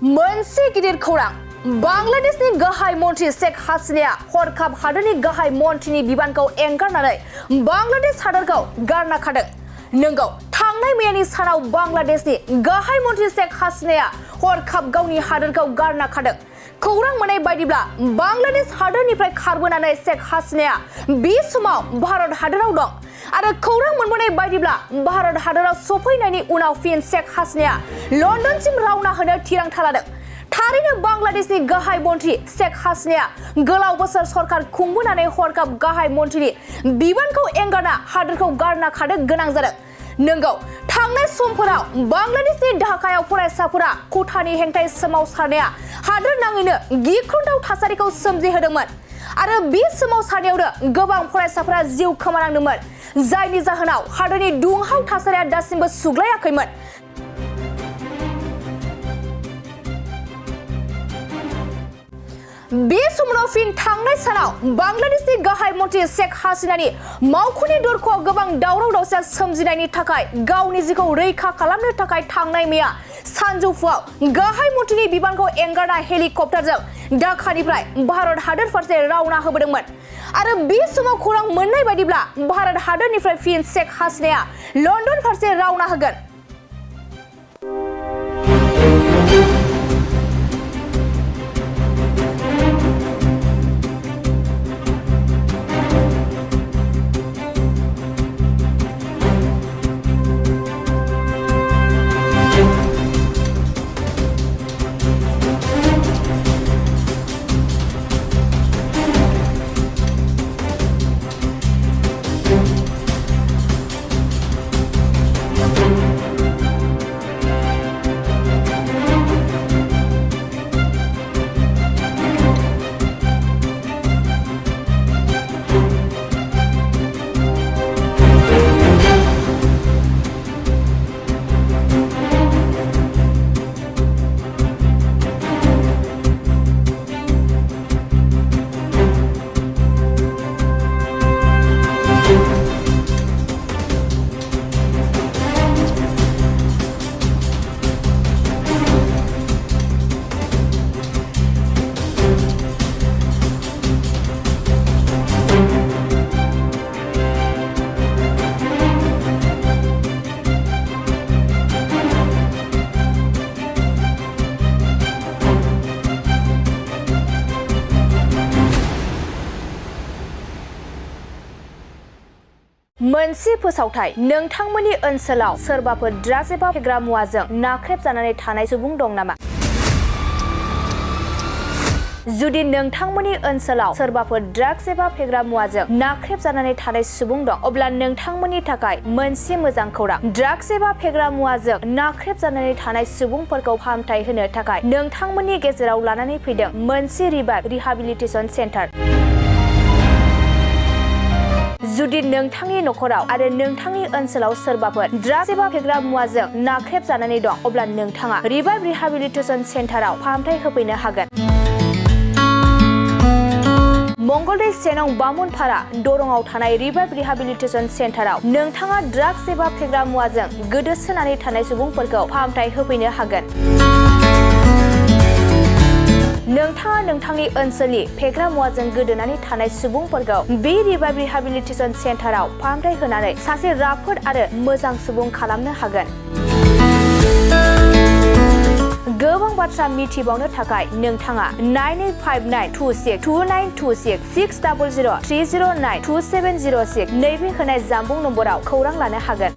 मोनसे गिदिर खौरां बांलादेशनि गाहाय मन्थ्रि शेख हासिनाया हरखाब हादोरनि गाहाय मन्थ्रिनि बिबानखौ एंगारनानै बांलादेश हादोरखौ गारना खादों। नंगौ, थांनाय मेनि सानाव बांलादेशनि गाहाय मन्थ्रि शेख हासिनाया हरखाब गावनि हादोरखौ गारना खादों। खौरां मोननाय बायदिब्ला बांलादेश हादोरनिफ्राय खारबोनानै शेख हासिनाया बे समाव भारत हादोराव दं आरो खौरां मोनबोनाय बायदिब्ला भारत हादोराव सफैनायनि उनाव फिन शेख हासिनाया लन्डनसिम रावना होनो थिरांथा लादों। थारैनो बांलादेशनि गाहाय मन्थ्रि शेख हासिनाया गोलाव बोसोर सरकार खुंबोनानै हरखाब गाहाय मन्थ्रिनि बिबानखौ एंगारना हादोरखौ गारना खानो गोनां जादों। नंगौ, थांनाय समफोराव बांलादेशनि ढाकायाव फरायसाफोरा खथानि हेंथायै सोमावसारनाया हादोर नाङैनो गिख्रंथाव थासारिखौ सोमजिहोदोंमोन आरो बे सोमावसारनायावनो गोबां फरायसाफोरा जिउ खोमानांदोंमोन, जायनि जाहोनाव हादोरनि दुंहाव थासारिया दासिमबो सुग्लायाखैमोन। बे समाव फिन थांनाय सानाव बांलादेशनि गाहाय मन्थ्रि शेख हासिनानि मावख'नि दरख'आव गोबां दावराव दावसिया सोमजिनायनि थाखाय गावनि जिउखौ रैखा खालामनो थाखाय थांनाय मेया सानजौफुआव गाहाय मन्थ्रिनि बिबानखौ एंगारना हेलिकप्टारजों ढाकानिफ्राय भारत हादोर फारसे रावना होबोदोंमोन आरो बे समाव खौरां मोननाय बायदिब्ला भारत हादोरनिफ्राय फिन शेख हासिनाया लन्डन फारसे रावना होगोन। मोनसे फोसावथाय, नोंथांमोननि ओनसोलाव सोरबाफोर ड्राग्स एबा फेग्रा मुवाजों नाख्रेबजानानै थानाय सुबुं दं नामा? जुदि नोंथांमोननि ओनसोलाव सोरबाफोर ड्राग्स एबा फेग्रा मुवाजों नाख्रेबजानानै थानाय सुबुं दं, अब्ला नोंथांमोननि थाखाय मोनसे मोजां खौरां। ड्राग्स एबा फेग्रा मुवाजों नाख्रेबजानानै थानाय सुबुंफोरखौ फाहामथाय होनो थाखाय नोंथांमोननि गेजेराव लानानै फैदों मोनसे रिहाबिलिटेसन सेन्टार। जुदि नोंथांनि नखराव आरो नोंथांनि ओनसोलाव सोरबाफोर ड्राग्स एबा फेग्रा मुवाजों नाख्रेबजानानै दं, अब्ला नोंथाङा रिहाबिलिटेसन सेन्टाराव फाहामथाय होफैनो हागोन। मंगलदै सेनं बामुनपारा दरंआव थानाय रिहाबिलिटेसन सेन्टाराव नोंथाङा ड्राग्स एबा फेग्रा मुवाजों गोदोसोनानै थानाय सुबुंफोरखौ फाहामथाय होफैनो हागोन। नोंथाङा नोंथांनि ओनसोलनि फेग्रा मुवाजों गोदोनानै थानाय सुबुंफोरखौ बे रिहाबिलिटेसन सेन्टाराव फाहामथाय होनानै सासे राफोद आरो मोजां सुबुं खालामनो हागोन। गोबां बाथ्रा मिथिबावनो थाखाय नोंथाङा 9859262926 60030927006 नैबे होनाय जानबुं नम्बराव खौरां लानो हागोन।